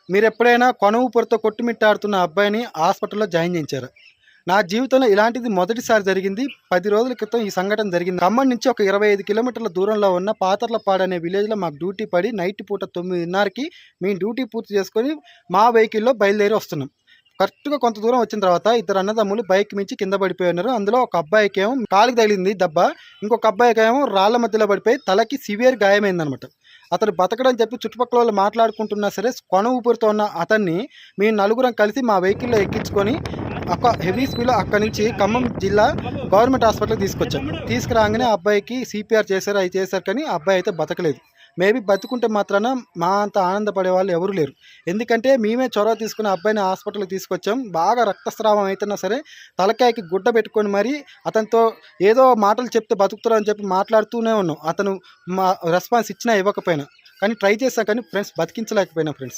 మీరెప్పుడైనా కొన ఊపిరితో కొట్టుమిట్టాడుతున్న అబ్బాయిని హాస్పిటల్‌లో జాయిన్ చేయించారా? నా జీవితంలో ఇలాంటిది మొదటిసారి జరిగింది. 10 రోజుల క్రితం ఈ సంఘటన జరిగింది. ఖమ్మం నుంచి ఒక 25 కిలోమీటర్ల దూరంలో ఉన్న పాతర్లపాడు అనే విలేజ్‌లో మాకు డ్యూటీ పడి నైట్ పూట 9:30కి మేము డ్యూటీ పూర్తి చేసుకొని మా వెహికల్‌లో బయలుదేరి వస్తున్నాం. కరెక్ట్‌గా కొంత దూరం వచ్చిన తర్వాత ఇద్దరు అన్నదమ్ములు బైక్ మించి కింద పడిపోయున్నారు. అందులో ఒక అబ్బాయికేమో కాలుకి తగిలింది దెబ్బ. ఇంకొక అబ్బాయికేమో రాళ్ళ మధ్యలో పడిపోయి తలకి సివియర్ గాయమైందనమాట. అతను బతకడని చెప్పి చుట్టుపక్కల వాళ్ళు మాట్లాడుకుంటున్నా సరే కొన ఊపిరితో ఉన్న అతన్ని మేము నలుగురం కలిసి మా వెహికల్‌లో ఎక్కించుకొని ఒక హెవీ స్పీడ్‌లో అక్కడి నుంచి ఖమ్మం జిల్లా గవర్నమెంట్ హాస్పిటల్‌కి తీసుకొచ్చాం. తీసుకురాగానే ఆ అబ్బాయికి సీపీఆర్ చేశారు, అయి చేశారు కానీ ఆ అబ్బాయి అయితే బతకలేదు. మేబీ బతుకుంటే మాత్రాన మా అంత ఆనందపడే వాళ్ళు ఎవరు లేరు. ఎందుకంటే మేమే చొరవ తీసుకుని ఆ అబ్బాయిని హాస్పిటల్‌కి తీసుకొచ్చాం. బాగా రక్తస్రావం అయితున్నా సరే తలకాయకి గుడ్డ పెట్టుకొని మరీ అతనితో ఏదో మాటలు చెప్తే బతుకుతారని చెప్పి మాట్లాడుతూనే ఉన్నాం. అతను మా రెస్పాన్స్ ఇచ్చినా ఇవ్వకపోయినా. కానీ ట్రై చేశాం కానీ ఫ్రెండ్స్ బతికించలేకపోయినా ఫ్రెండ్స్.